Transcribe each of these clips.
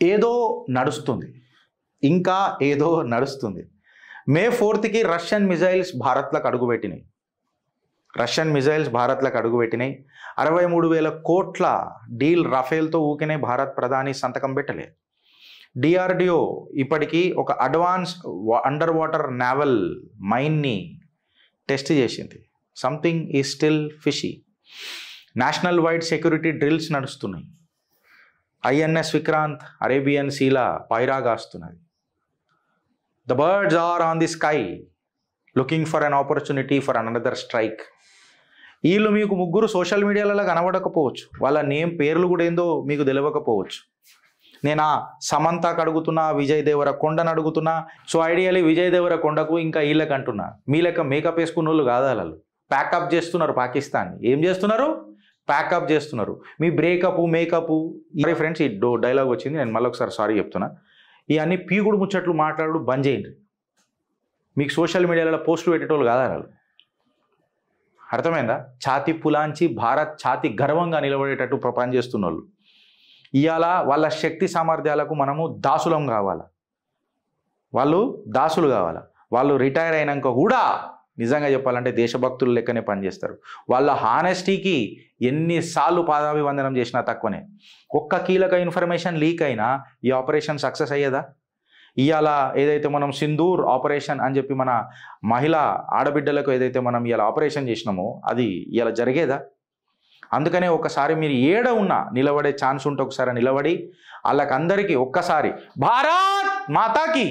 ఏదో నడుస్తుంది, ఇంకా ఏదో నడుస్తుంది. మే 4కి రష్యన్ మిజైల్స్ భారత్లకు అడుగుపెట్టినాయి. 63,000 కోట్ల డీల్ రఫేల్తో ఊకినే భారత్ ప్రధాని సంతకం పెట్టలే. డిఆర్డిఓ ఇప్పటికీ ఒక అడ్వాన్స్ అండర్ వాటర్ నావల్ మైన్ని టెస్ట్ చేసింది. Something is still fishy. National wide security drills నడుస్తున్నాయి. ఐఎన్ఎస్ విక్రాంత్ అరేబియన్ సీలా పైరాగాస్తున్నది. The birds are on the sky looking for an opportunity for another strike. వీళ్ళు మీకు ముగ్గురు సోషల్ మీడియాలలో కనబడకపోవచ్చు, వాళ్ళ నేమ్ పేర్లు కూడా ఏందో మీకు తెలియకపోవచ్చు. నేను సమంతకు అడుగుతున్నా, విజయ్ దేవరకొండను అడుగుతున్నా. సో ఐడియల్లీ విజయ్ దేవరకొండకు ఇంకా వీళ్ళకి అంటున్నా, మీ లెక్క మేకప్ వేసుకున్న వాళ్ళు కాదు. వాళ్ళు ప్యాకప్ చేస్తున్నారు పాకిస్తాన్. ఏం చేస్తున్నారు? ప్యాకప్ చేస్తున్నారు. మీ బ్రేకప్ మేకప్. మరి ఫ్రెండ్స్, ఈ డైలాగ్ వచ్చింది, నేను మళ్ళీ ఒకసారి సారీ చెప్తున్నా. ఇవన్నీ పీగుడు ముచ్చట్లు మాట్లాడు బంద్ చేయండి. మీకు సోషల్ మీడియాలో పోస్టులు పెట్టేటోళ్ళు కాదా వాళ్ళు? అర్థమైందా? ఛాతి పులాంచి భారత్ ఛాతి గర్వంగా నిలబడేటట్టు పనిచేస్తున్న వాళ్ళు. ఇవాళ వాళ్ళ శక్తి సామర్థ్యాలకు మనము దాసులం కావాలా? వాళ్ళు దాసులు కావాలా? వాళ్ళు రిటైర్ అయినాక కూడా నిజంగా చెప్పాలంటే దేశభక్తులు లెక్కనే పనిచేస్తారు. వాళ్ళ హానెస్టీకి ఎన్నిసార్లు పాదాభివందనం చేసినా తక్కువనే. ఒక్క కీలక ఇన్ఫర్మేషన్ లీక్ అయినా ఈ ఆపరేషన్ సక్సెస్ అయ్యేదా? ఇవాళ ఏదైతే మనం సింధూర్ ఆపరేషన్ అని చెప్పి మన మహిళా ఆడబిడ్డలకు ఏదైతే మనం ఇవాళ ఆపరేషన్ చేసినామో అది ఇవాళ జరిగేదా? అందుకనే ఒకసారి మీరు ఏడ ఉన్నా నిలబడే ఛాన్స్ ఉంటే ఒకసారి నిలబడి వాళ్ళకందరికీ ఒక్కసారి భారత్ మాతాకి,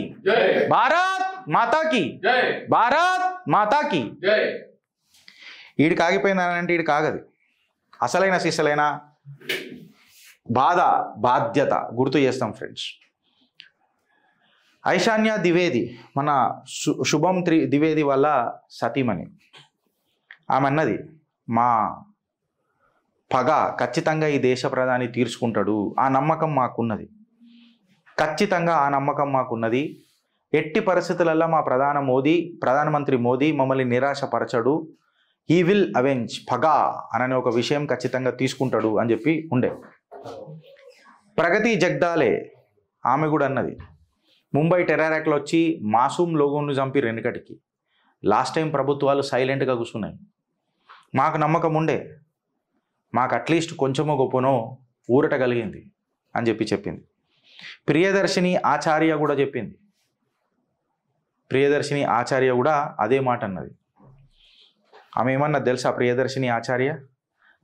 భారత్ మాతాకి, భారత్ మాతాకి. ఈడికి ఆగిపోయిందనంటే ఈడికి ఆగదు. అసలైన సిసలైన బాధ్యత గుర్తు చేస్తాం ఫ్రెండ్స్. ఐశాన్య ద్వివేది, మన శుభం ద్వివేది వల్ల సతీమణి, ఆమె అన్నది, మా పగ ఖచ్చితంగా ఈ దేశ ప్రధాని తీర్చుకుంటాడు, ఆ నమ్మకం మాకున్నది. ఖచ్చితంగా ఆ నమ్మకం మాకున్నది. ఎట్టి పరిస్థితులలో మా ప్రధానమంత్రి మోదీ మమ్మల్ని నిరాశపరచడు. హీ విల్ అవెంజ్ పగ అనే ఒక విషయం ఖచ్చితంగా తీసుకుంటాడు అని చెప్పి ఉండే. ప్రగతి జగ్దాలే ఆమె కూడా అన్నది, ముంబై టెర్రర్ యాక్ట్లో వచ్చి మాసూమ్ లోగోను చంపి వెనుకటికి లాస్ట్ టైం ప్రభుత్వాలు సైలెంట్గా కూర్చున్నాయి. మాకు నమ్మకం ఉండే, మాకు అట్లీస్ట్ కొంచెమో గొప్పనో ఊరట కలిగింది అని చెప్పింది. ప్రియదర్శిని ఆచార్య కూడా చెప్పింది. ప్రియదర్శిని ఆచార్య కూడా అదే మాట అన్నది. ఆమె ఏమన్నది తెలుసా? ప్రియదర్శిని ఆచార్య,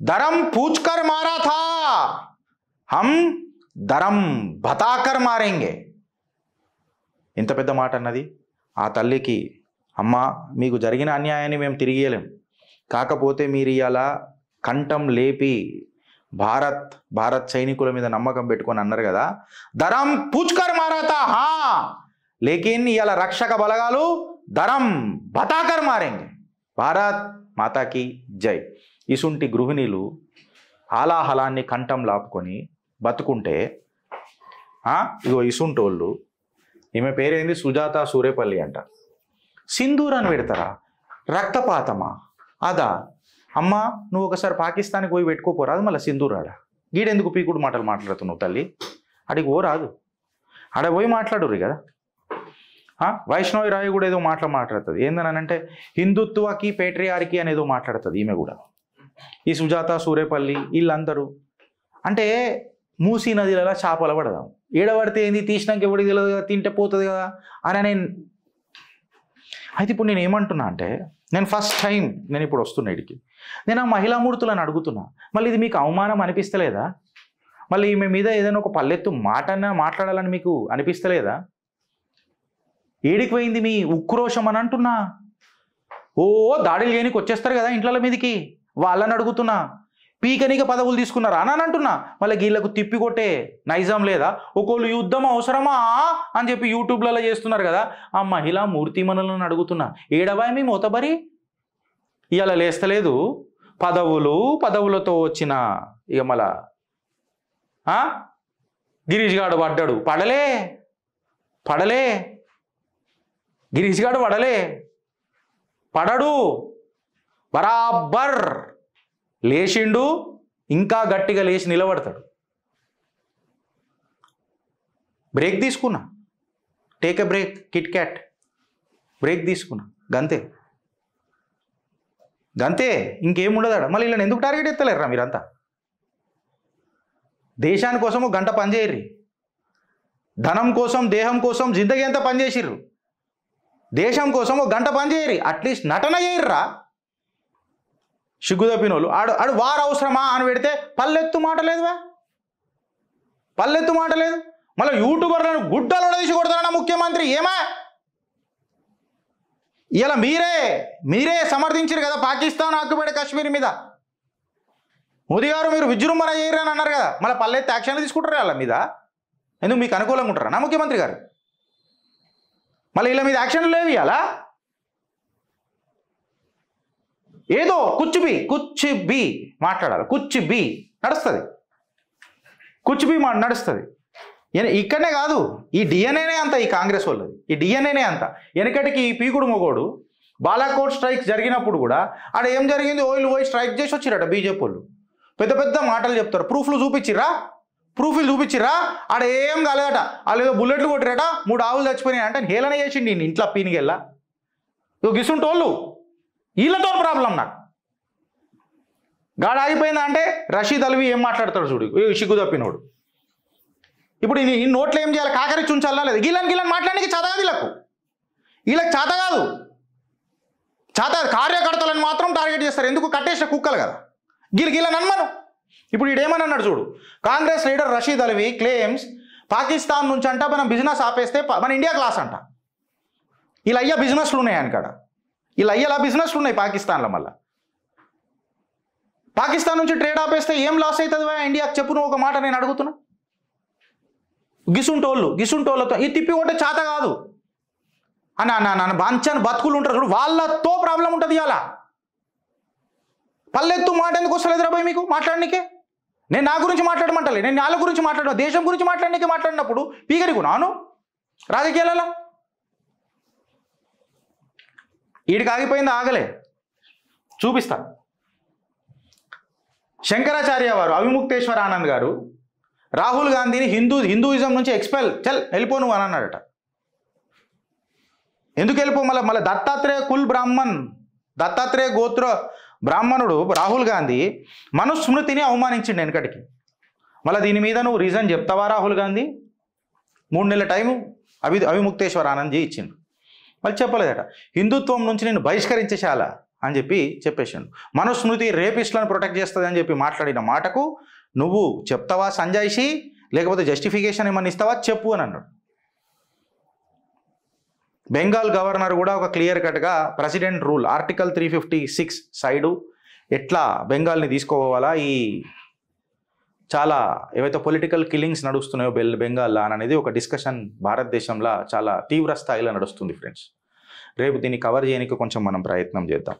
దరం పూచ్కర్ మారా థా, హమ్ దరం బతాకర్ మారేంగే. ఇంత పెద్ద మాట అన్నది. ఆ తల్లికి, అమ్మ మీకు జరిగిన అన్యాయాన్ని మేము తిరిగేయలేం, కాకపోతే మీరు ఇలా కంఠం లేపి భారత్ సైనికుల మీద నమ్మకం పెట్టుకొని అన్నారు కదా, దరం పూచ్కర్ మారాతా హా, లేకిన్ ఇలా రక్షక బలగాలు దరం బతాకర్ మారేంగే. భారత్ మాతాకి జై. ఇసుంటి గృహిణీలు ఆలాహలాన్ని కంఠం లాపుకొని బతుకుంటే, ఇగో ఇసుంటోళ్ళు, ఈమె పేరేంది, సుజాత సూరేపల్లి అంట, సింధూర్ అని పెడతారా? రక్తపాతమా అదా? అమ్మ నువ్వు ఒకసారి పాకిస్తాన్కి పోయి పెట్టుకోపోరా, అది మళ్ళీ సింధూర్ ఆడ. గీడెందుకు పీకుడు మాటలు మాట్లాడుతున్నావు తల్లి? అడిగి ఓ రాదు, ఆడ పోయి మాట్లాడుర్రు కదా. వైష్ణవి రాయ్ కూడా ఏదో మాట్లాడుతుంది. ఏందని అంటే హిందుత్వకి పేట్రియార్కి అనేదో మాట్లాడుతుంది ఈమె కూడా. ఈ సుజాత సూరేపల్లి వీళ్ళందరూ అంటే మూసీ నదిలలో చేపల పడదాం, ఏడబడితే ఏంది, తీసినాక ఎవడికి తెలియదు కదా, తింటే పోతుంది కదా అని నేను. అయితే ఇప్పుడు నేను ఏమంటున్నా అంటే, నేను ఫస్ట్ టైం నేను ఇప్పుడు వస్తున్నా ఇడికి, నేను ఆ మహిళామూర్తులను అడుగుతున్నా, మళ్ళీ ఇది మీకు అవమానం అనిపిస్తలేదా? మళ్ళీ ఈమె మీద ఏదైనా ఒక పల్లెత్తు మాట్లాడాలని మీకు అనిపిస్తలేదా? ఏడికి పోయింది మీ ఉక్రోషం అని అంటున్నా. దాడులు చేయడానికి వచ్చేస్తారు కదా ఇంట్ల మీదకి, వాళ్ళని అడుగుతున్నా. పీకనిక పదవులు తీసుకున్నారా అని అంటున్నా. మళ్ళీ వీళ్ళకు తిప్పి కొట్టే నైజాం లేదా? ఒకళ్ళు యుద్ధం అవసరమా అని చెప్పి యూట్యూబ్లలో చేస్తున్నారు కదా, ఆ మహిళా మూర్తిమణులను అడుగుతున్నా. ఏడవా మీ మోతబరి ఇవాళ లేస్తలేదు. పదవులతో వచ్చిన ఇక మళ్ళా గిరీష్ గాడు పడ్డాడు, పడలే గిరీష్ గాడు పడడు, బరాబర్ లేచిండు, ఇంకా గట్టిగా లేచి నిలబడతాడు. బ్రేక్ తీసుకున్నా, take a break, Kit Kat break తీసుకున్నా, గంతే గంతే, ఇంకేం ఉండదాడ. మళ్ళీ ఇలా ఎందుకు టార్గెట్ ఎత్తలేరా మీరంతా? దేశాని కోసం ఒక గంట పనిచేయర్రి, ధనం కోసం దేహం కోసం జిందగీ అంతా పనిచేసిర్రు, దేశం కోసం ఒక గంట పనిచేయరి, అట్లీస్ట్ నటన చేయర్రా. సిగ్గుదప్పినోళ్ళు ఆడు వారు అవసరమా అని పెడితే పల్లెత్తు మాట లేదువా, పల్లెత్తు మాట లేదు. మళ్ళీ యూట్యూబర్లను గుడ్డలు తీసి కొడతారన్న ముఖ్యమంత్రి. ఏమా ఇలా మీరే సమర్థించారు కదా పాకిస్తాన్ ఆక్యుపైడ్ కాశ్మీర్ మీద. మోదీ గారు మీరు విజృంభణ చేయరు అని అన్నారు కదా, మళ్ళీ పల్లెత్తి యాక్షన్ తీసుకుంటారు వాళ్ళ మీద. ఎందుకు మీకు అనుకూలంగా ఉంటారా నా ముఖ్యమంత్రి గారు? మళ్ళీ వీళ్ళ మీద యాక్షన్లు లేవు ఇవాళ. ఏదో కుచ్చిబి మాట్లాడాలి, కుచ్చిబి నడుస్తుంది, కుచ్చిబి నడుస్తుంది. ఇక్కడనే కాదు, ఈ డిఎన్ఏనే అంత, ఈ కాంగ్రెస్ వాళ్ళది ఈ డిఎన్ఏనే అంత. వెనకటికి ఈ పీకుడు మొగోడు బాలాకోట్ స్ట్రైక్స్ జరిగినప్పుడు కూడా ఆడ ఏం జరిగింది, పోయి స్ట్రైక్ చేసి వచ్చిరట బీజేపీ వాళ్ళు. పెద్ద పెద్ద మాటలు చెప్తారు, ప్రూఫ్లు చూపించిర్రా, ఆడ ఏం కాలేదట, వాళ్ళు ఏదో బుల్లెట్లు కొట్టిరట, 3 ఆవులు చచ్చిపోయినాయి అంటే హేళన చేసిండి ఇంట్లో పీనికెళ్ళా. గిసుంటోళ్ళు వీళ్ళతో ప్రాబ్లం నాకు. గాడ ఆగిపోయిందా అంటే రషీద్ అల్వి ఏం మాట్లాడతాడు చూడు, సిగ్గు తప్పినోడు. ఇప్పుడు ఈ నోట్లు ఏం చేయాలి, కాకరించి ఉంచాలా లేదు? గిల్లని మాట్లాడడానికి చేత కాదు వీళ్ళకి చేత కాదు. కార్యకర్తలను మాత్రం టార్గెట్ చేస్తారు. ఎందుకు? కట్టేసిన కుక్కలు కదా. గిల్లని అన్మను. ఇప్పుడు వీడేమని అన్నాడు చూడు, కాంగ్రెస్ లీడర్ రషీద్ అల్వి క్లెయిమ్స్ పాకిస్తాన్ నుంచి అంట మనం బిజినెస్ ఆపేస్తే మన ఇండియా క్లాస్ అంట. ఇలా అయ్యా బిజినెస్లు ఉన్నాయి అనకాడ, ఇలా అయ్యేలా బిజినెస్లు ఉన్నాయి పాకిస్తాన్లో. మళ్ళీ పాకిస్తాన్ నుంచి ట్రేడ్ ఆపేస్తే ఏం లాస్ అవుతుంది ఇండియాకి చెప్పు నువ్వు ఒక మాట, నేను అడుగుతున్నా. గిసుంటోళ్ళతో ఈ తిప్పి కొట్టే చేత కాదు అని బాంచని బతుకులు ఉంటారు చూడు, వాళ్ళతో ప్రాబ్లం ఉంటుంది. ఇలా పల్లెత్తు మాట ఎందుకు వస్తలేదు రాబోయ్ మీకు మాట్లాడనికే? నేను నా గురించి మాట్లాడమంటలే, నేను వాళ్ళ గురించి మాట్లాడ, దేశం గురించి మాట్లాడనికే మాట్లాడినప్పుడు పీగరికి నాను రాజకీయాలలో. వీడికి ఆగిపోయింది, ఆగలే, చూపిస్తా. శంకరాచార్య వారు, అవిముక్తేశ్వర ఆనంద్ గారు రాహుల్ గాంధీని హిందూయిజం నుంచి వెళ్ళిపో నువ్వు అని అన్నాడట. ఎందుకు వెళ్ళిపో? మళ్ళీ దత్తాత్రేయ గోత్ర బ్రాహ్మణుడు రాహుల్ గాంధీ మనుస్మృతిని అవమానించిండు వెనకటికి. మళ్ళీ దీని మీద నువ్వు రీజన్ చెప్తావా రాహుల్ గాంధీ? 3 నెలల టైము అవిముక్తేశ్వర ఆనంద్జీ ఇచ్చిండు. మళ్ళీ చెప్పలేదట, హిందుత్వం నుంచి నేను బహిష్కరించేశాలా అని చెప్పేసిండు. మనుస్మృతి రేపిస్టులను ప్రొటెక్ట్ చేస్తుంది అని చెప్పి మాట్లాడిన మాటకు నువ్వు చెప్తావా సంజాయిషి, లేకపోతే జస్టిఫికేషన్ ఏమన్నా ఇస్తావా చెప్పు అని అన్నాడు. బెంగాల్ గవర్నర్ కూడా ఒక క్లియర్ కట్గా ప్రెసిడెంట్ రూల్ ఆర్టికల్ 356 సైడు ఎట్లా బెంగాల్ని తీసుకోవాలా, ఈ చాలా ఏవైతే పొలిటికల్ కిల్లింగ్స్ నడుస్తున్నాయో బెంగాల్లో అనేది ఒక డిస్కషన్ భారతదేశంలో చాలా తీవ్ర స్థాయిలో నడుస్తుంది ఫ్రెండ్స్. రేపు దీన్ని కవర్ చేయడానికి కొంచెం మనం ప్రయత్నం చేద్దాం.